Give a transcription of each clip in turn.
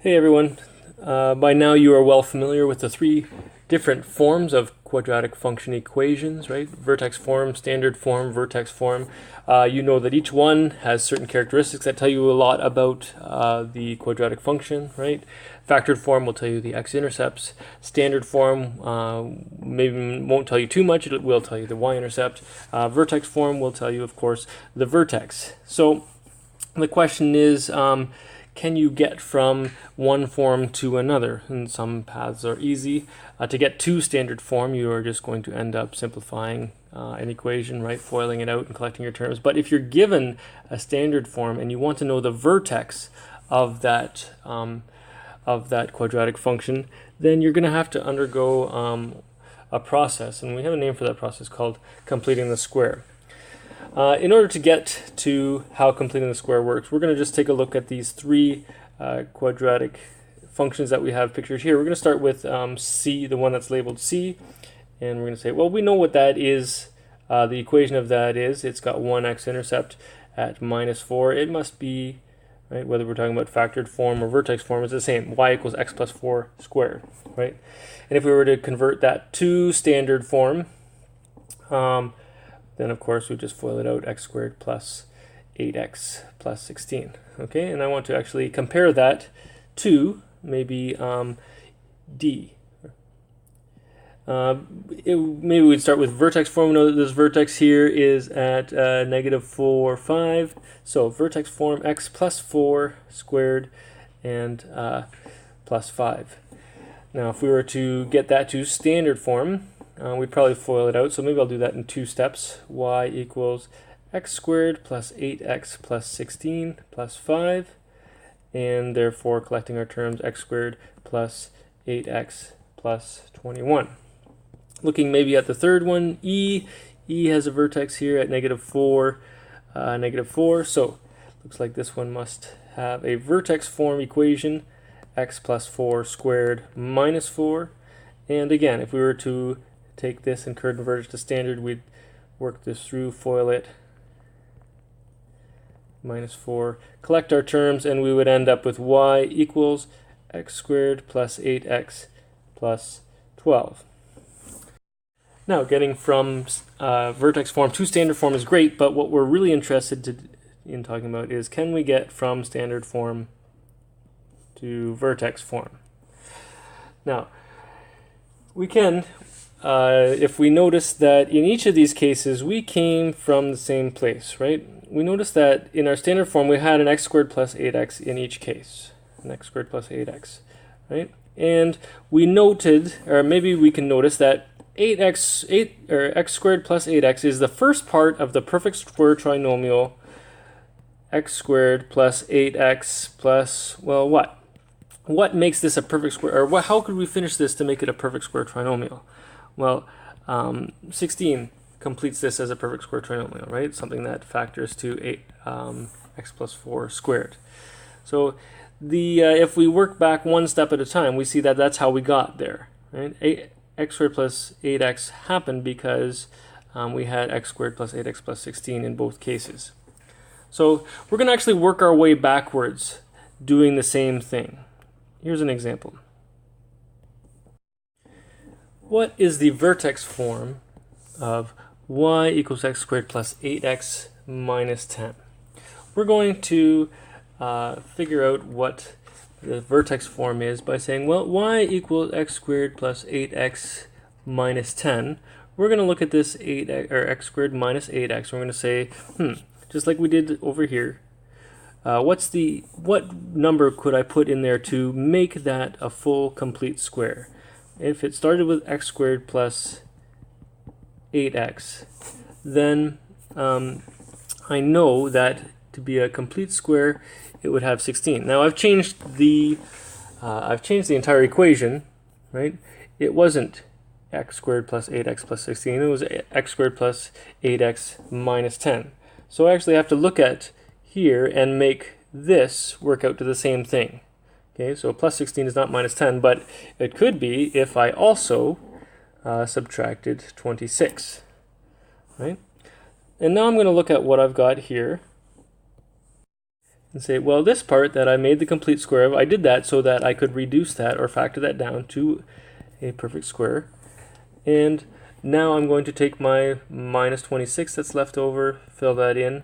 Hey everyone, by now you are well familiar with the three different forms of quadratic function equations, right? Vertex form, standard form, vertex form. You know that each one has certain characteristics that tell you a lot about the quadratic function, right? Factored form will tell you the x-intercepts. Standard form maybe won't tell you too much, it will tell you the y-intercept. Vertex form will tell you, of course, the vertex. So the question is, can you get from one form to another? And some paths are easy. To get to standard form, you are just going to end up simplifying an equation, right? Foiling it out and collecting your terms. But if you're given a standard form and you want to know the vertex of that quadratic function, then you're going to have to undergo a process, and we have a name for that process called completing the square. In order to get to how completing the square works, we're going to just take a look at these three quadratic functions that we have pictured here. We're going to start with C, the one that's labeled C, and we're going to say, well, we know what that is. The equation of that is, it's got one x-intercept at -4. It must be, right, whether we're talking about factored form or vertex form, it's the same. Y equals x plus 4 squared, right? And if we were to convert that to standard form, then of course we just FOIL it out, x squared plus 8x plus 16. Okay, and I want to actually compare that to maybe D. Maybe we'd start with vertex form. We know that this vertex here is at -4, 5. So vertex form x plus 4 squared and plus 5. Now if we were to get that to standard form, we'd probably FOIL it out, so maybe I'll do that in 2 steps. Y equals x squared plus 8x plus 16 plus 5, and therefore collecting our terms x squared plus 8x plus 21. Looking maybe at the third one, E has a vertex here at -4, -4, so looks like this one must have a vertex form equation, x plus 4 squared minus 4, and again, if we were to take this and convert it to standard, we'd work this through, FOIL it, -4, collect our terms, and we would end up with y equals x squared plus 8x plus 12. Now, getting from vertex form to standard form is great, but what we're really interested in talking about is, can we get from standard form to vertex form? Now, we can, if we notice that in each of these cases we came from the same place, right? We notice that in our standard form we had an x squared plus 8x in each case, an x squared plus 8x, right? And we noted, or maybe we can notice that x squared plus 8x is the first part of the perfect square trinomial x squared plus 8x plus, well, what? What makes this a perfect square, or how could we finish this to make it a perfect square trinomial? Well, 16 completes this as a perfect square trinomial, right? Something that factors to 8x plus 4 squared. So if we work back one step at a time, we see that that's how we got there, right? X squared plus 8x happened because we had x squared plus 8x plus 16 in both cases. So we're going to actually work our way backwards doing the same thing. Here's an example. What is the vertex form of y equals x squared plus 8x minus 10? We're going to figure out what the vertex form is by saying, well, y equals x squared plus 8x minus 10. We're going to look at this 8x, or x squared minus 8x. We're going to say, just like we did over here, what number could I put in there to make that a full complete square? If it started with x squared plus 8x, then I know that to be a complete square, it would have 16. Now I've changed the entire equation, right? It wasn't x squared plus 8x plus 16. It was x squared plus 8x minus 10. So I actually have to look at here and make this work out to the same thing. Okay, so plus 16 is not minus 10, but it could be if I also subtracted 26, right? And now I'm going to look at what I've got here. and say, well, this part that I made the complete square of, I did that so that I could reduce that or factor that down to a perfect square. And now I'm going to take my minus 26 that's left over, fill that in,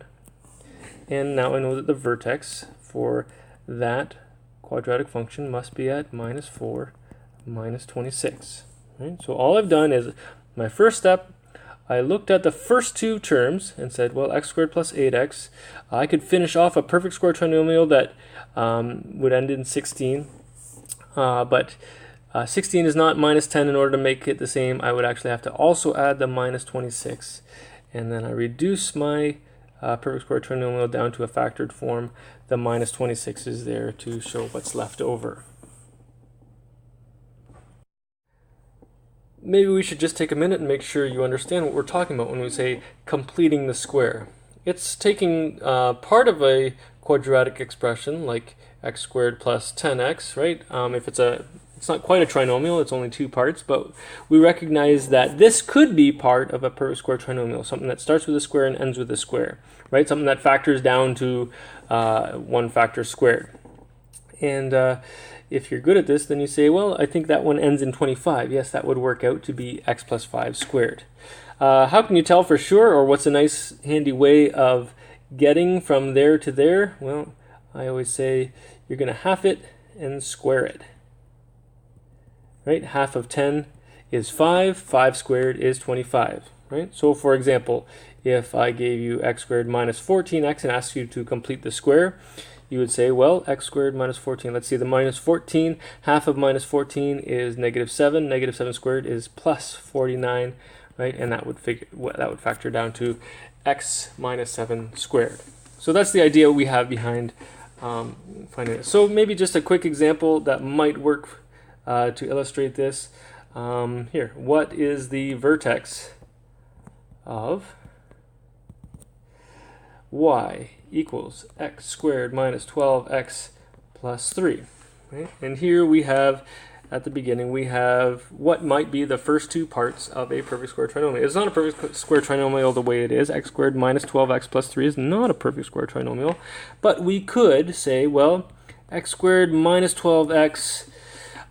and now I know that the vertex for that quadratic function must be at minus 4, minus 26. Right? So all I've done is, my first step, I looked at the first two terms and said, well, x squared plus 8x. I could finish off a perfect square trinomial that would end in 16, but 16 is not minus 10. In order to make it the same, I would actually have to also add the minus 26, and then I reduce my perfect square trinomial down to a factored form. The minus 26 is there to show what's left over. Maybe we should just take a minute and make sure you understand what we're talking about when we say completing the square. It's taking part of a quadratic expression like x squared plus 10x, right? If it's not quite a trinomial, it's only two parts, but we recognize that this could be part of a perfect square trinomial, something that starts with a square and ends with a square, right? Something that factors down to 1 factor squared. And if you're good at this, then you say, well, I think that one ends in 25. Yes, that would work out to be x plus 5 squared. How can you tell for sure, or what's a nice handy way of getting from there to there? Well, I always say you're going to half it and square it. Right? Half of 10 is 5. 5 squared is 25. Right? So for example, if I gave you x squared minus 14x and asked you to complete the square, you would say, well, x squared minus 14. Let's see, the minus 14, half of minus 14 is negative 7. Negative 7 squared is plus 49, right? And that would factor down to x minus 7 squared. So that's the idea we have behind finding it. So maybe just a quick example that might work to illustrate this. Here, what is the vertex of y equals x squared minus 12x plus 3. Right? And here we have, at the beginning, we have what might be the first two parts of a perfect square trinomial. It's not a perfect square trinomial the way it is. X squared minus 12x plus 3 is not a perfect square trinomial. But we could say, well, x squared minus 12x,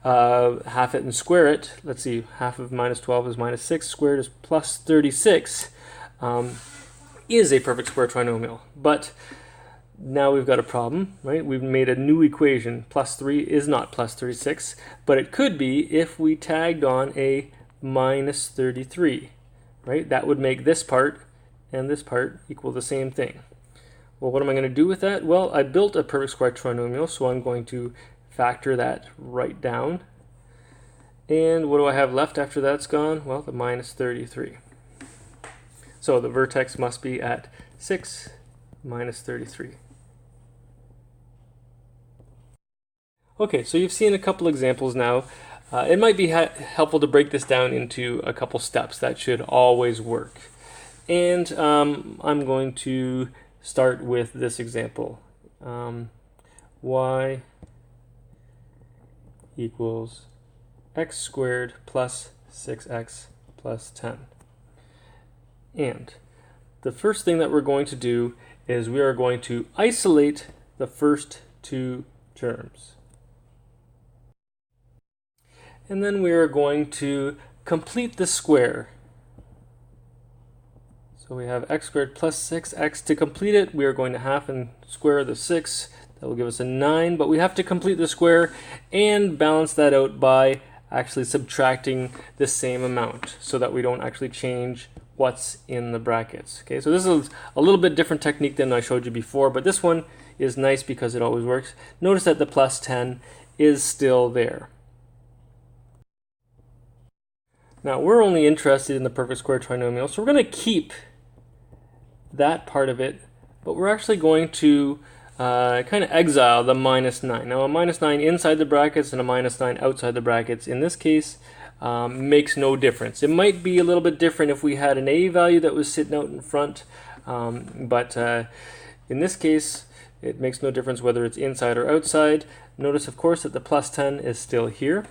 half it and square it. Let's see, half of minus 12 is minus 6, squared is plus 36. Is a perfect square trinomial. But now we've got a problem, right? We've made a new equation. Plus 3 is not plus 36, but it could be if we tagged on a minus 33, right? That would make this part and this part equal the same thing. Well, what am I going to do with that? Well, I built a perfect square trinomial, so I'm going to factor that right down. And what do I have left after that's gone? Well, the minus 33. So the vertex must be at 6 minus 33. Okay, so you've seen a couple examples now. It might be helpful to break this down into a couple steps. That should always work. And I'm going to start with this example. Y equals x squared plus 6x plus 10. And the first thing that we're going to do is we are going to isolate the first two terms. And then we are going to complete the square. So we have x squared plus 6x. To complete it, we are going to half and square the 6. That will give us a 9, but we have to complete the square and balance that out by actually subtracting the same amount so that we don't actually change what's in the brackets. Okay, so this is a little bit different technique than I showed you before, but this one is nice because it always works. Notice that the plus 10 is still there. Now we're only interested in the perfect square trinomial, so we're going to keep that part of it, but we're actually going to kind of exile the minus 9. Now a minus 9 inside the brackets and a minus 9 outside the brackets, in this case, makes no difference. It might be a little bit different if we had an a value that was sitting out in front, but in this case, it makes no difference whether it's inside or outside. Notice, of course, that the plus 10 is still here.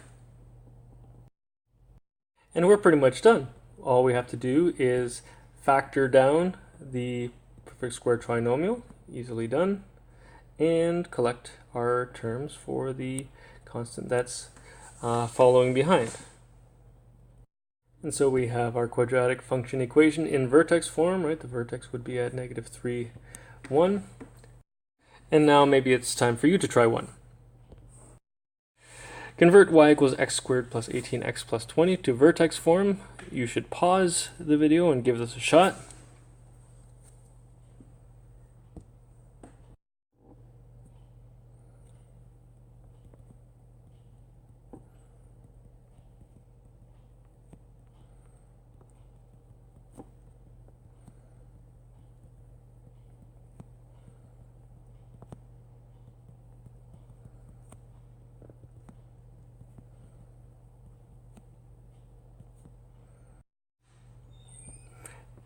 And we're pretty much done. All we have to do is factor down the perfect square trinomial, easily done, and collect our terms for the constant that's following behind. And so we have our quadratic function equation in vertex form, right? The vertex would be at -3, 1. And now maybe it's time for you to try one. Convert y equals x squared plus 18x plus 20 to vertex form. You should pause the video and give this a shot.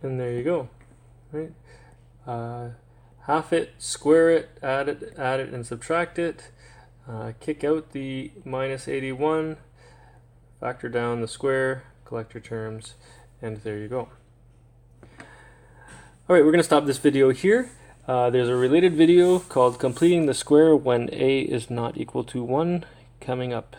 And there you go, right? Half it, square it, add it, and subtract it. Kick out the -81, factor down the square, collect your terms, and there you go. All right, we're going to stop this video here. There's a related video called Completing the Square When A is Not Equal to 1 coming up.